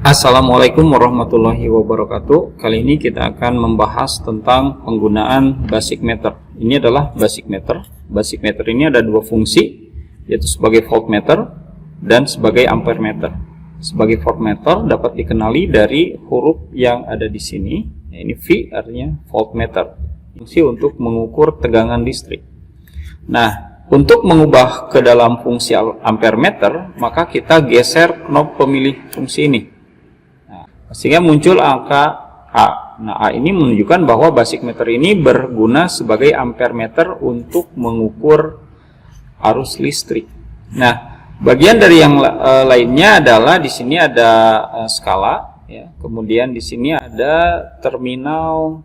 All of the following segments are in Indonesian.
Assalamualaikum warahmatullahi wabarakatuh. Kali ini kita akan membahas tentang penggunaan basic meter. Ini adalah basic meter. Basic meter ini ada dua fungsi, yaitu sebagai voltmeter dan sebagai ampere meter. Sebagai voltmeter dapat dikenali dari huruf yang ada di sini. Ini V artinya voltmeter. Fungsi untuk mengukur tegangan listrik. Nah, untuk mengubah ke dalam fungsi ampere meter, maka kita geser knob pemilih fungsi ini. Sehingga muncul angka A. Nah, A ini menunjukkan bahwa basic meter ini berguna sebagai ampere meter untuk mengukur arus listrik. Nah, bagian dari yang lainnya adalah di sini ada skala, ya. Kemudian di sini ada terminal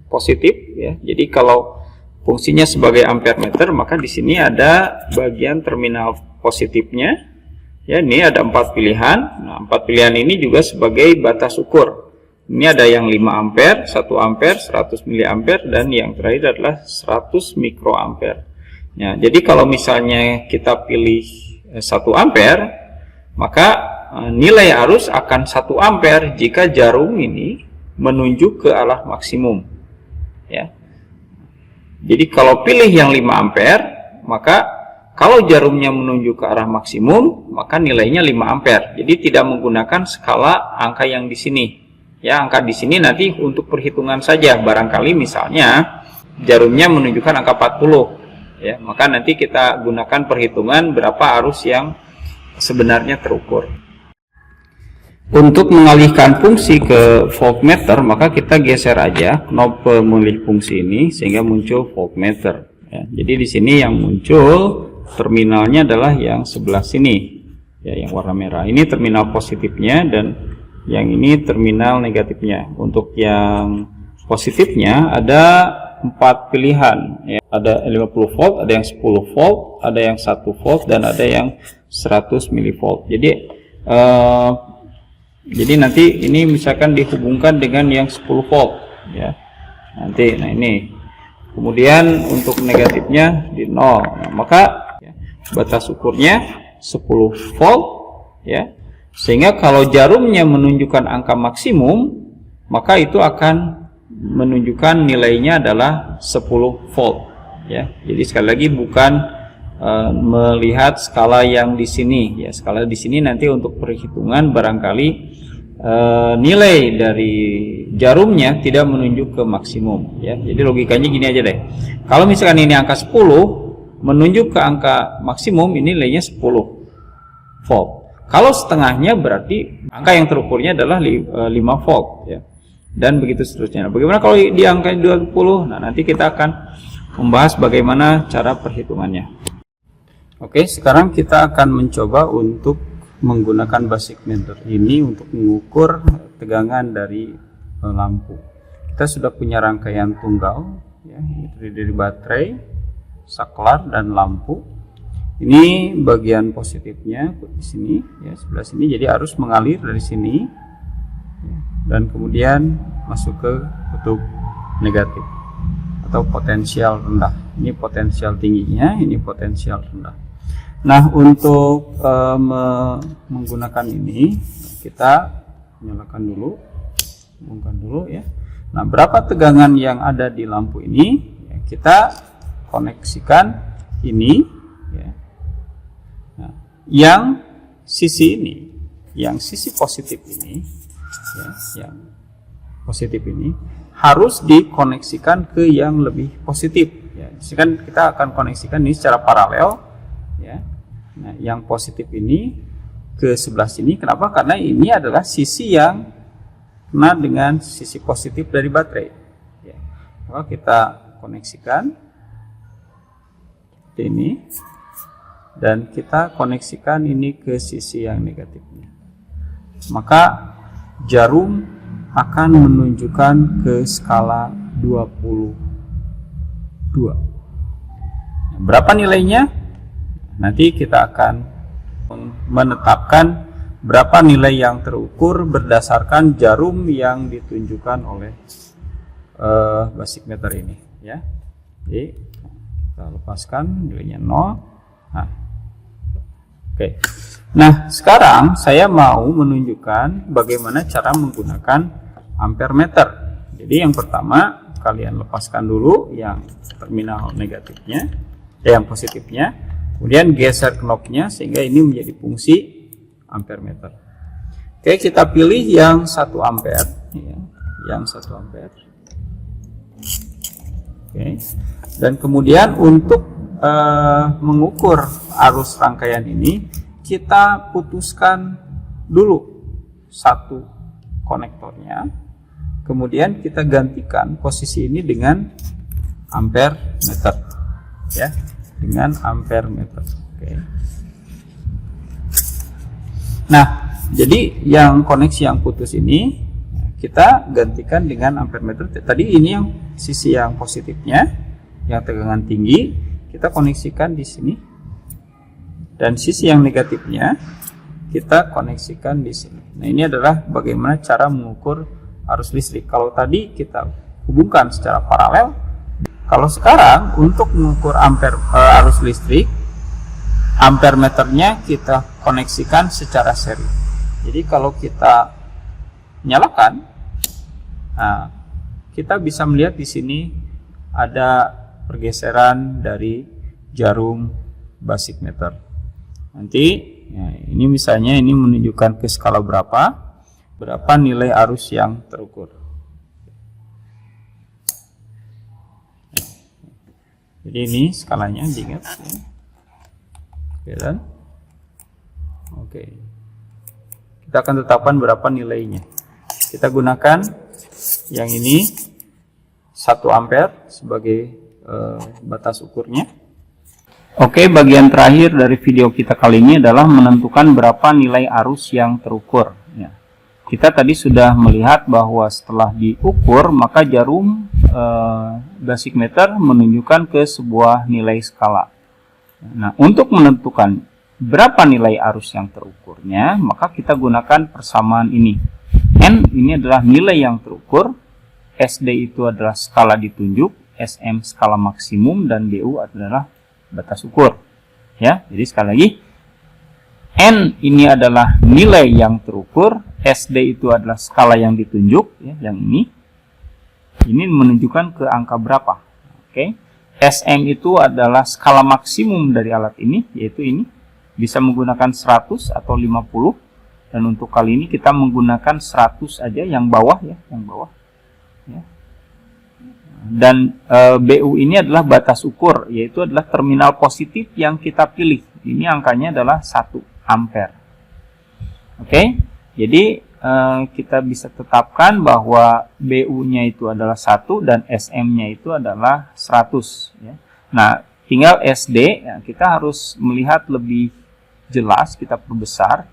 positif, ya. Jadi kalau fungsinya sebagai ampere meter, maka di sini ada bagian terminal positifnya. Ya, ini ada 4 pilihan. Nah, 4 pilihan ini juga sebagai batas ukur. Ini ada yang 5 ampere, 1 ampere, 100 miliampere, dan yang terakhir adalah 100 mikroampere. Nah, jadi kalau misalnya kita pilih 1 ampere, maka nilai arus akan 1 ampere jika jarum ini menunjuk ke arah maksimum. Ya. Jadi kalau pilih yang 5 ampere, maka kalau jarumnya menunjuk ke arah maksimum, maka nilainya 5 ampere. Jadi tidak menggunakan skala angka yang di sini. Ya, angka di sini nanti untuk perhitungan saja. Barangkali misalnya jarumnya menunjukkan angka 40, ya, maka nanti kita gunakan perhitungan berapa arus yang sebenarnya terukur. Untuk mengalihkan fungsi ke voltmeter, maka kita geser aja knob pemilih fungsi ini sehingga muncul voltmeter. Ya, jadi di sini yang muncul terminalnya adalah yang sebelah sini, ya, yang warna merah. Ini terminal positifnya dan yang ini terminal negatifnya. Untuk yang positifnya ada 4 pilihan, ya. Ada 50 volt, ada yang 10 volt, ada yang 1 volt, dan ada yang 100 milivolt. Jadi nanti ini misalkan dihubungkan dengan yang 10 volt, ya. Nanti, nah ini. Kemudian untuk negatifnya di 0. Nah, maka batas ukurnya 10 volt, ya, sehingga kalau jarumnya menunjukkan angka maksimum, maka itu akan menunjukkan nilainya adalah 10 volt, ya. Jadi sekali lagi bukan melihat skala yang di sini, ya. Skala di sini nanti untuk perhitungan barangkali nilai dari jarumnya tidak menunjuk ke maksimum, ya. Jadi logikanya gini aja deh. Kalau misalkan ini angka 10 menunjuk ke angka maksimum, ini nilainya 10 volt. Kalau setengahnya berarti angka yang terukurnya adalah 5 volt, ya. Dan begitu seterusnya. Bagaimana kalau di angka 20? Nah, nanti kita akan membahas bagaimana cara perhitungannya. Oke, sekarang kita akan mencoba untuk menggunakan basic meter ini untuk mengukur tegangan dari lampu. Kita sudah punya rangkaian tunggal, ya, dari baterai, saklar, dan lampu. Ini bagian positifnya di sini, ya, sebelah sini. Jadi arus mengalir dari sini, ya, dan kemudian masuk ke kutub negatif atau potensial rendah. Ini potensial tingginya, ini potensial rendah. Nah, untuk menggunakan ini kita nyalakan dulu, hubungkan dulu, ya. Nah, berapa tegangan yang ada di lampu ini, ya, kita koneksikan ini, ya. Nah, yang sisi ini, yang sisi positif ini, ya, yang positif ini harus dikoneksikan ke yang lebih positif, ya. Kan kita akan koneksikan ini secara paralel, ya. Nah, yang positif ini ke sebelah sini. Kenapa? Karena ini adalah sisi yang kena dengan sisi positif dari baterai, ya. Maka kita koneksikan ini dan kita koneksikan ini ke sisi yang negatifnya, maka jarum akan menunjukkan ke skala 22. Berapa nilainya? Nanti kita akan menetapkan berapa nilai yang terukur berdasarkan jarum yang ditunjukkan oleh basic meter ini, ya. Jadi kita lepaskan nilainya 0. Nah, oke. Nah, sekarang saya mau menunjukkan bagaimana cara menggunakan ampere meter. Jadi yang pertama, kalian lepaskan dulu yang terminal negatifnya, yang positifnya, kemudian geser knopnya sehingga ini menjadi fungsi ampere meter. Oke, kita pilih yang 1 ampere, ya, yang 1 ampere. Oke, dan kemudian untuk mengukur arus rangkaian ini, kita putuskan dulu satu konektornya, kemudian kita gantikan posisi ini dengan ampere meter, ya, dengan ampere meter. Oke. Nah, jadi yang koneksi yang putus ini kita gantikan dengan ampere meter. Tadi ini yang sisi yang positifnya, yang tegangan tinggi, kita koneksikan di sini, dan sisi yang negatifnya kita koneksikan di sini. Nah, ini adalah bagaimana cara mengukur arus listrik. Kalau tadi kita hubungkan secara paralel, kalau sekarang untuk mengukur ampere arus listrik, ampere meternya kita koneksikan secara seri. Jadi kalau kita nyalakan, nah, kita bisa melihat di sini ada pergeseran dari jarum basic meter. Nanti ya, ini misalnya ini menunjukkan ke skala berapa nilai arus yang terukur. Jadi ini skalanya diingat, ya. Oke, kita akan tetapkan berapa nilainya. Kita gunakan yang ini 1 ampere sebagai batas ukurnya. Oke, bagian terakhir dari video kita kali ini adalah menentukan berapa nilai arus yang terukur, ya. Kita tadi sudah melihat bahwa setelah diukur maka jarum basic meter menunjukkan ke sebuah nilai skala. Nah, untuk menentukan berapa nilai arus yang terukurnya, maka kita gunakan persamaan ini. N ini adalah nilai yang terukur, SD itu adalah skala ditunjuk, SM skala maksimum, dan BU adalah batas ukur. Ya, jadi sekali lagi, N ini adalah nilai yang terukur, SD itu adalah skala yang ditunjuk, ya, yang ini menunjukkan ke angka berapa. Oke, SM itu adalah skala maksimum dari alat ini, yaitu ini bisa menggunakan 100 atau 50, dan untuk kali ini kita menggunakan 100 aja, yang bawah, ya, yang bawah. Ya. Dan BU ini adalah batas ukur, yaitu adalah terminal positif yang kita pilih. Ini angkanya adalah 1 ampere. Oke, jadi kita bisa tetapkan bahwa BU-nya itu adalah 1 dan SM-nya itu adalah 100. Ya. Nah, tinggal SD, ya, kita harus melihat lebih jelas, kita perbesar.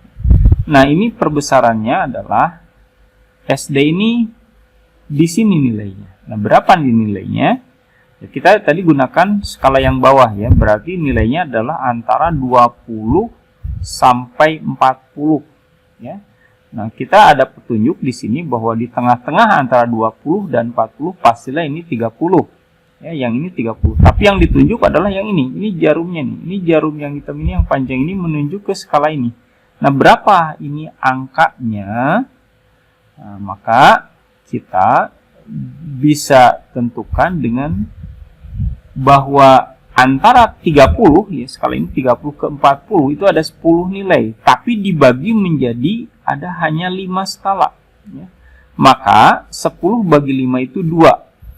Nah, ini perbesarannya adalah SD ini di sini nilainya. Nah, berapa nilainya? Ya, kita tadi gunakan skala yang bawah, ya. Berarti nilainya adalah antara 20 sampai 40, ya. Nah, kita ada petunjuk di sini bahwa di tengah-tengah antara 20 dan 40 pastilah ini 30. Ya, yang ini 30. Tapi yang ditunjuk adalah yang ini. Ini jarumnya nih. Ini jarum yang hitam ini, yang panjang ini menunjuk ke skala ini. Nah, berapa ini angkanya? Nah, maka kita bisa tentukan dengan bahwa antara 30, ya, skala ini 30 ke 40 itu ada 10 nilai, tapi dibagi menjadi ada hanya 5 skala, ya. Maka 10 bagi 5 itu 2.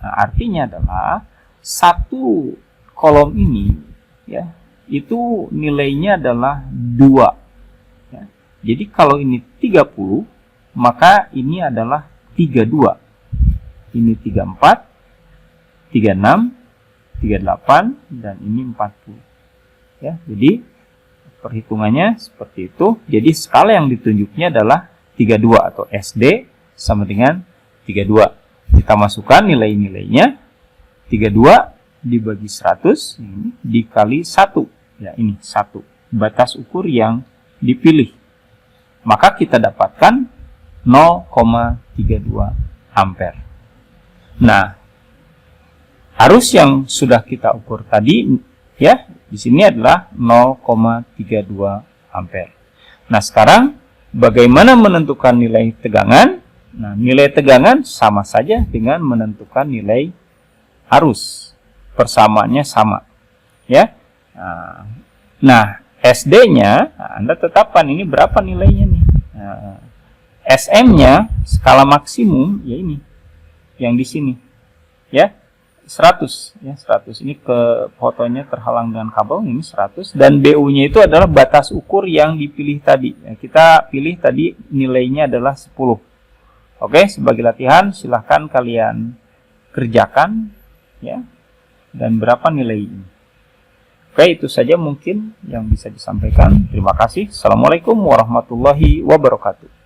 Nah, artinya adalah satu kolom ini, ya, itu nilainya adalah 2, ya. Jadi kalau ini 30, maka ini adalah 32. Ini 34, 36, 38, dan ini 40. Ya, jadi perhitungannya seperti itu. Jadi skala yang ditunjuknya adalah 32 atau SD sama dengan 32. Kita masukkan nilai-nilainya. 32 dibagi 100, ini dikali 1. Ya, ini 1. Batas ukur yang dipilih. Maka kita dapatkan 0,32 ampere. Nah, arus yang sudah kita ukur tadi, ya, di sini adalah 0,32 ampere. Nah, sekarang bagaimana menentukan nilai tegangan? Nah, nilai tegangan sama saja dengan menentukan nilai arus. Persamaannya sama. Ya. Nah, SD-nya, Anda tetapkan ini berapa nilainya nih. SM-nya, skala maksimum, ya ini. Yang di sini. Ya, 100. Ya, 100. Ini ke fotonya terhalang dengan kabel, ini 100. Dan BU-nya itu adalah batas ukur yang dipilih tadi. Ya, kita pilih tadi nilainya adalah 10. Oke, sebagai latihan silahkan kalian kerjakan ya. Dan berapa nilai ini. Oke, itu saja mungkin yang bisa disampaikan. Terima kasih. Assalamualaikum warahmatullahi wabarakatuh.